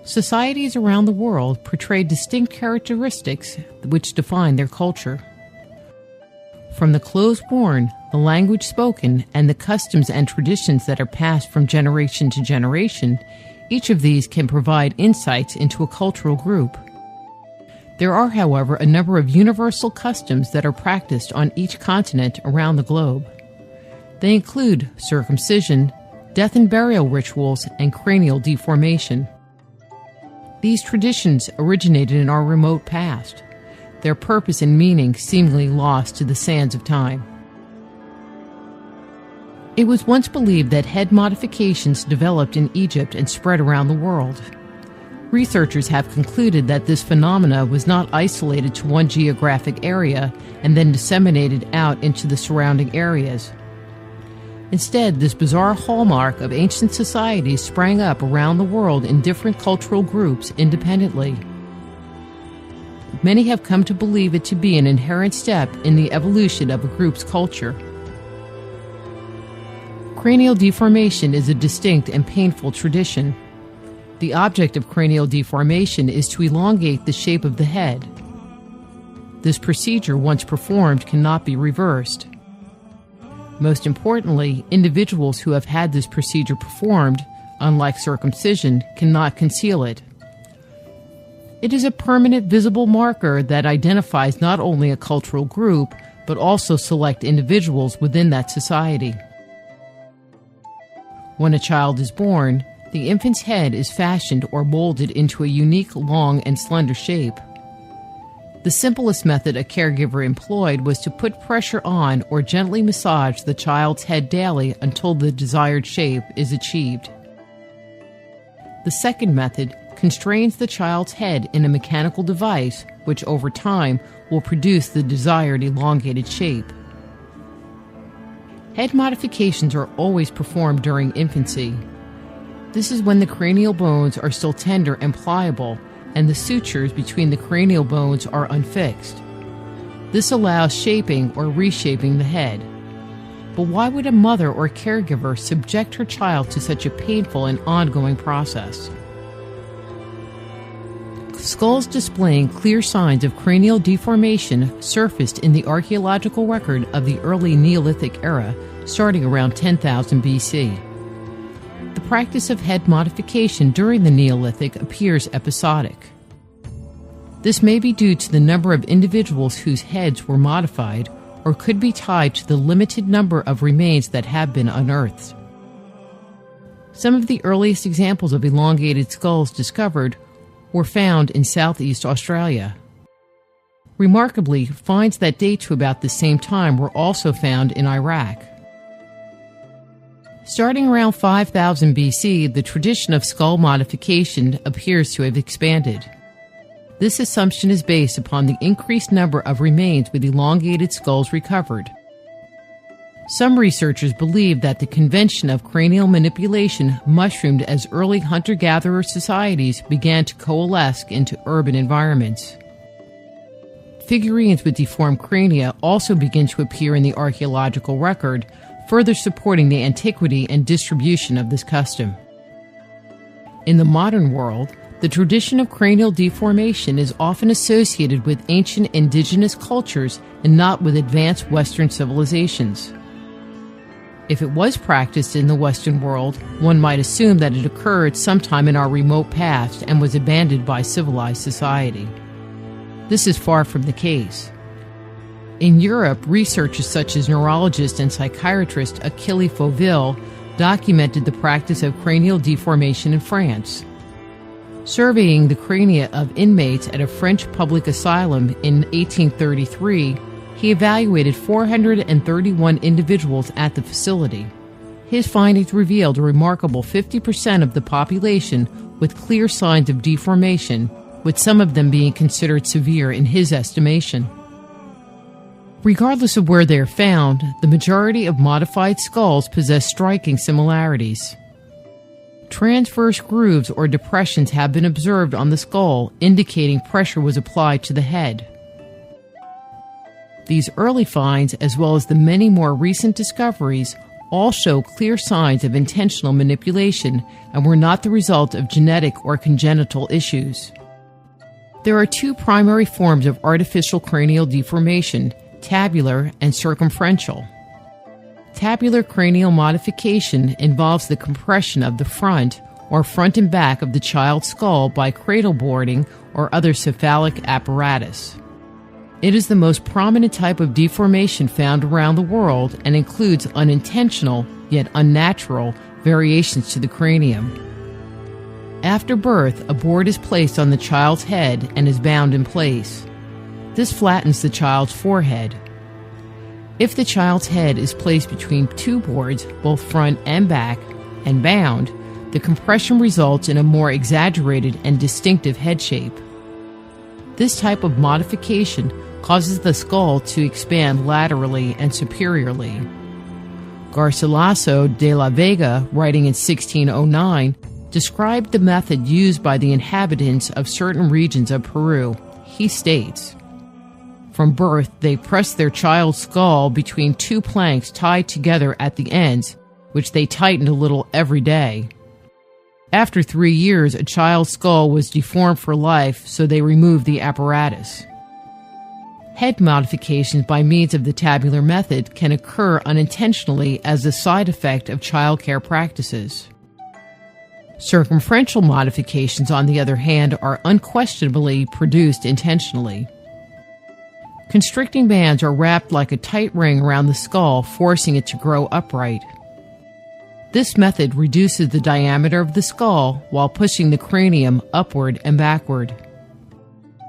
Societies around the world portray distinct characteristics which define their culture. From the clothes worn, the language spoken, and the customs and traditions that are passed from generation to generation, each of these can provide insights into a cultural group. There are, however, a number of universal customs that are practiced on each continent around the globe. They include circumcision, death and burial rituals, and cranial deformation. These traditions originated in our remote past, their purpose and meaning seemingly lost to the sands of time. It was once believed that head modifications developed in Egypt and spread around the world. Researchers have concluded that this phenomena was not isolated to one geographic area and then disseminated out into the surrounding areas. Instead, this bizarre hallmark of ancient societies sprang up around the world in different cultural groups independently. Many have come to believe it to be an inherent step in the evolution of a group's culture. Cranial deformation is a distinct and painful tradition. The object of cranial deformation is to elongate the shape of the head. This procedure, once performed, cannot be reversed. Most importantly, individuals who have had this procedure performed, unlike circumcision, cannot conceal it. It is a permanent visible marker that identifies not only a cultural group, but also select individuals within that society. When a child is born, the infant's head is fashioned or molded into a unique long and slender shape. The simplest method a caregiver employed was to put pressure on or gently massage the child's head daily until the desired shape is achieved. The second method constrains the child's head in a mechanical device which over time will produce the desired elongated shape. Head modifications are always performed during infancy. This is when the cranial bones are still tender and pliable, and the sutures between the cranial bones are unfixed. This allows shaping or reshaping the head. But why would a mother or caregiver subject her child to such a painful and ongoing process? Skulls displaying clear signs of cranial deformation surfaced in the archaeological record of the early Neolithic era, starting around 10,000 BC. The practice of head modification during the Neolithic appears episodic. This may be due to the number of individuals whose heads were modified, or could be tied to the limited number of remains that have been unearthed. Some of the earliest examples of elongated skulls discovered were found in Southeast Australia. Remarkably, finds that date to about the same time were also found in Iraq. Starting around 5000 BC, the tradition of skull modification appears to have expanded. This assumption is based upon the increased number of remains with elongated skulls recovered. Some researchers believe that the convention of cranial manipulation mushroomed as early hunter-gatherer societies began to coalesce into urban environments. Figurines with deformed crania also begin to appear in the archaeological record, further supporting the antiquity and distribution of this custom. In the modern world, the tradition of cranial deformation is often associated with ancient indigenous cultures and not with advanced Western civilizations. If it was practiced in the Western world, one might assume that it occurred sometime in our remote past and was abandoned by civilized society. This is far from the case. In Europe, researchers such as neurologist and psychiatrist Achille Fauville documented the practice of cranial deformation in France. Surveying the crania of inmates at a French public asylum in 1833, he evaluated 431 individuals at the facility. His findings revealed a remarkable 50% of the population with clear signs of deformation, with some of them being considered severe in his estimation. Regardless of where they are found, the majority of modified skulls possess striking similarities. Transverse grooves or depressions have been observed on the skull, indicating pressure was applied to the head. These early finds, as well as the many more recent discoveries, all show clear signs of intentional manipulation and were not the result of genetic or congenital issues. There are two primary forms of artificial cranial deformation, tabular and circumferential. Tabular cranial modification involves the compression of the front or front and back of the child's skull by cradle boarding or other cephalic apparatus. It is the most prominent type of deformation found around the world and includes unintentional, yet unnatural, variations to the cranium. After birth, a board is placed on the child's head and is bound in place. This flattens the child's forehead. If the child's head is placed between two boards, both front and back, and bound, the compression results in a more exaggerated and distinctive head shape. This type of modification causes the skull to expand laterally and superiorly. Garcilaso de la Vega, writing in 1609, described the method used by the inhabitants of certain regions of Peru. He states, "From birth, they press their child's skull between two planks tied together at the ends, which they tightened a little every day. After 3 years, a child's skull was deformed for life, so they removed the apparatus." Head modifications by means of the tabular method can occur unintentionally as a side effect of childcare practices. Circumferential modifications, on the other hand, are unquestionably produced intentionally. Constricting bands are wrapped like a tight ring around the skull, forcing it to grow upright. This method reduces the diameter of the skull while pushing the cranium upward and backward.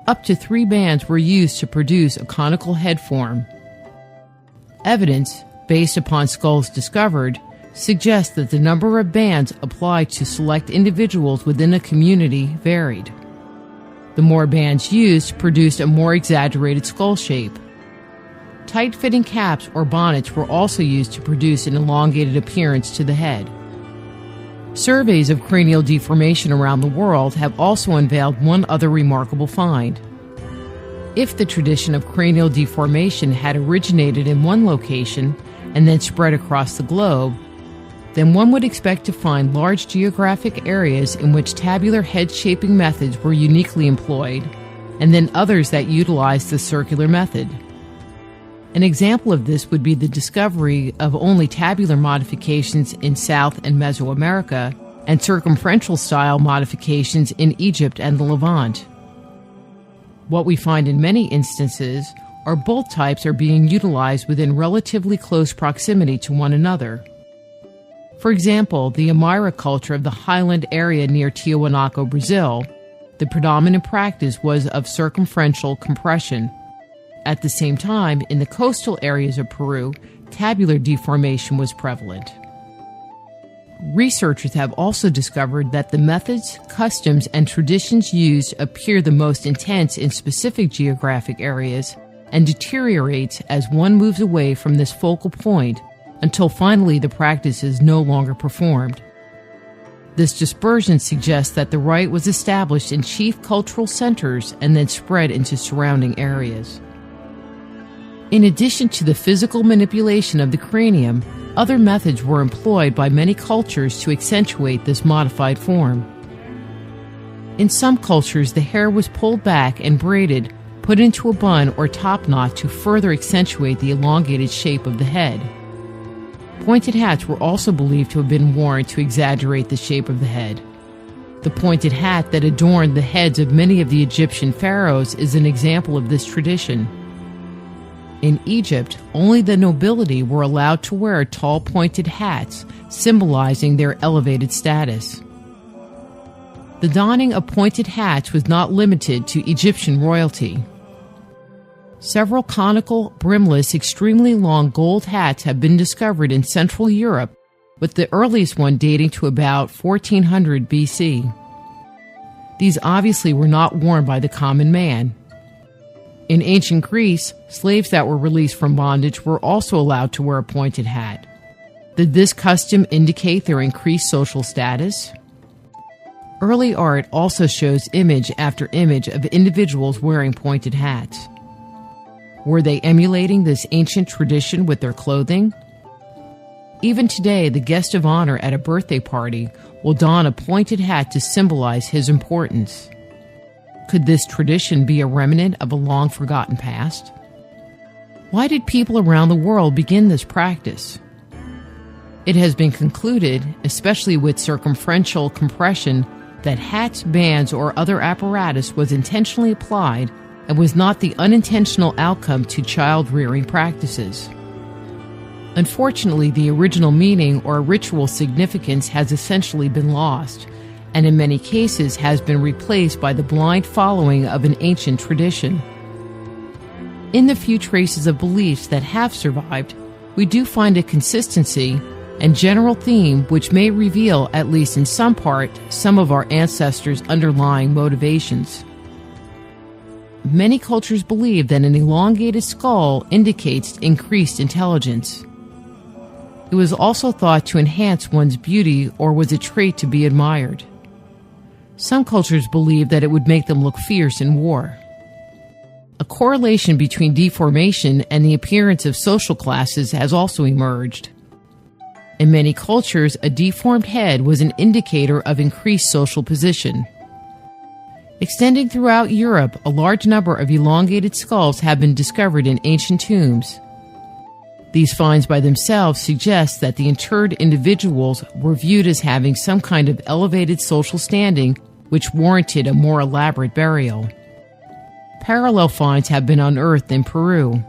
Up to 3 bands were used to produce a conical head form. Evidence, based upon skulls discovered, suggests that the number of bands applied to select individuals within a community varied. The more bands used produced a more exaggerated skull shape. Tight-fitting caps or bonnets were also used to produce an elongated appearance to the head. Surveys of cranial deformation around the world have also unveiled one other remarkable find. If the tradition of cranial deformation had originated in one location and then spread across the globe, then one would expect to find large geographic areas in which tabular head-shaping methods were uniquely employed, and then others that utilized the circular method. An example of this would be the discovery of only tabular modifications in South and Mesoamerica and circumferential style modifications in Egypt and the Levant. What we find in many instances are both types are being utilized within relatively close proximity to one another. For example, the Amira culture of the highland area near Tiahuanaco, Brazil, the predominant practice was of circumferential compression. At the same time, in the coastal areas of Peru, tabular deformation was prevalent. Researchers have also discovered that the methods, customs, and traditions used appear the most intense in specific geographic areas and deteriorates as one moves away from this focal point until finally the practice is no longer performed. This dispersion suggests that the rite was established in chief cultural centers and then spread into surrounding areas. In addition to the physical manipulation of the cranium, other methods were employed by many cultures to accentuate this modified form. In some cultures, the hair was pulled back and braided, put into a bun or top knot to further accentuate the elongated shape of the head. Pointed hats were also believed to have been worn to exaggerate the shape of the head. The pointed hat that adorned the heads of many of the Egyptian pharaohs is an example of this tradition. In Egypt, only the nobility were allowed to wear tall pointed hats, symbolizing their elevated status. The donning of pointed hats was not limited to Egyptian royalty. Several conical, brimless, extremely long gold hats have been discovered in Central Europe, with the earliest one dating to about 1400 BC. These obviously were not worn by the common man. In ancient Greece, slaves that were released from bondage were also allowed to wear a pointed hat. Did this custom indicate their increased social status? Early art also shows image after image of individuals wearing pointed hats. Were they emulating this ancient tradition with their clothing? Even today, the guest of honor at a birthday party will don a pointed hat to symbolize his importance. Could this tradition be a remnant of a long-forgotten past? Why did people around the world begin this practice? It has been concluded, especially with circumferential compression, that hats, bands, or other apparatus was intentionally applied and was not the unintentional outcome to child-rearing practices. Unfortunately, the original meaning or ritual significance has essentially been lost, and in many cases has been replaced by the blind following of an ancient tradition. In the few traces of beliefs that have survived, we do find a consistency and general theme which may reveal, at least in some part, some of our ancestors' underlying motivations. Many cultures believe that an elongated skull indicates increased intelligence. It was also thought to enhance one's beauty or was a trait to be admired. Some cultures believed that it would make them look fierce in war. A correlation between deformation and the appearance of social classes has also emerged. In many cultures, a deformed head was an indicator of increased social position. Extending throughout Europe, a large number of elongated skulls have been discovered in ancient tombs. These finds by themselves suggest that the interred individuals were viewed as having some kind of elevated social standing which warranted a more elaborate burial. Parallel finds have been unearthed in Peru.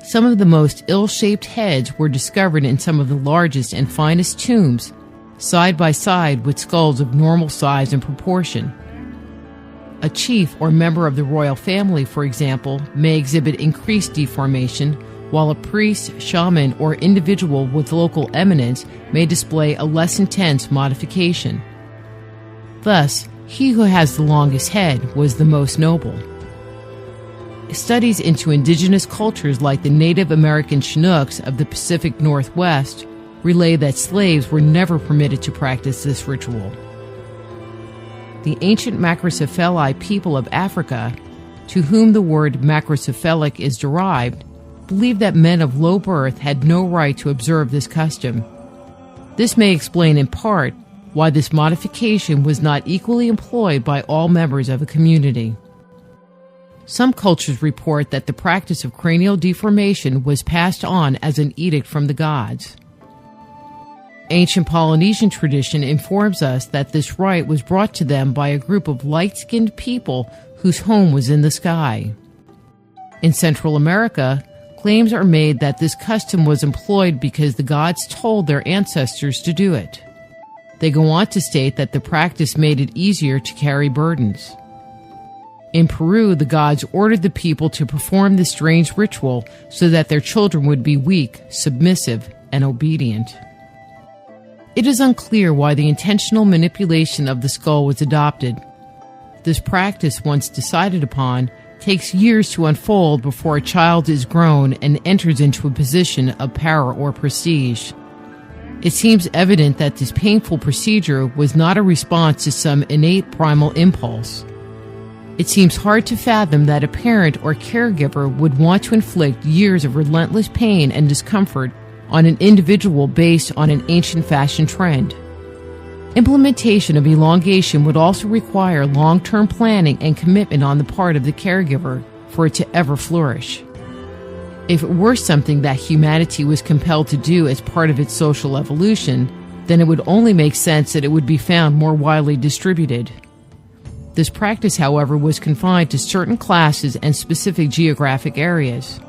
Some of the most ill-shaped heads were discovered in some of the largest and finest tombs, side by side with skulls of normal size and proportion. A chief or member of the royal family, for example, may exhibit increased deformation, while a priest, shaman, or individual with local eminence may display a less intense modification. Thus, he who has the longest head was the most noble. Studies into indigenous cultures like the Native American Chinooks of the Pacific Northwest relay that slaves were never permitted to practice this ritual. The ancient macrocephali people of Africa, to whom the word macrocephalic is derived, believed that men of low birth had no right to observe this custom. This may explain in part why this modification was not equally employed by all members of a community. Some cultures report that the practice of cranial deformation was passed on as an edict from the gods. Ancient Polynesian tradition informs us that this rite was brought to them by a group of light-skinned people whose home was in the sky. In Central America, claims are made that this custom was employed because the gods told their ancestors to do it. They go on to state that the practice made it easier to carry burdens. In Peru, the gods ordered the people to perform this strange ritual so that their children would be weak, submissive, and obedient. It is unclear why the intentional manipulation of the skull was adopted. This practice, once decided upon, takes years to unfold before a child is grown and enters into a position of power or prestige. It seems evident that this painful procedure was not a response to some innate primal impulse. It seems hard to fathom that a parent or caregiver would want to inflict years of relentless pain and discomfort on an individual based on an ancient fashion trend. Implementation of elongation would also require long-term planning and commitment on the part of the caregiver for it to ever flourish. If it were something that humanity was compelled to do as part of its social evolution, then it would only make sense that it would be found more widely distributed. This practice, however, was confined to certain classes and specific geographic areas.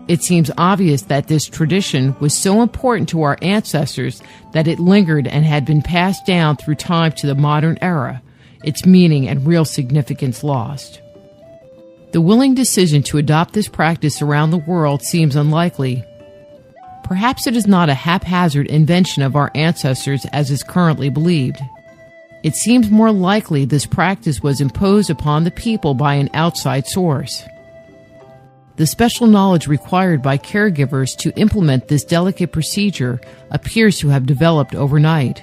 It seems obvious that this tradition was so important to our ancestors that it lingered and had been passed down through time to the modern era, its meaning and real significance lost. The willing decision to adopt this practice around the world seems unlikely. Perhaps it is not a haphazard invention of our ancestors as is currently believed. It seems more likely this practice was imposed upon the people by an outside source. The special knowledge required by caregivers to implement this delicate procedure appears to have developed overnight.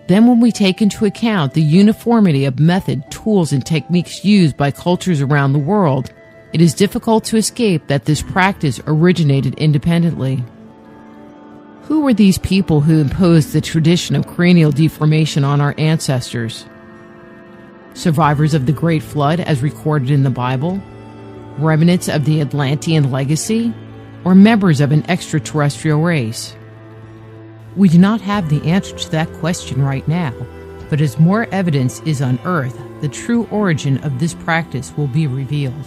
Then when we take into account the uniformity of method, tools, and techniques used by cultures around the world, it is difficult to escape that this practice originated independently. Who were these people who imposed the tradition of cranial deformation on our ancestors? Survivors of the Great Flood as recorded in the Bible? Remnants of the Atlantean legacy? Or members of an extraterrestrial race? We do not have the answer to that question right now, but as more evidence is unearthed, the true origin of this practice will be revealed.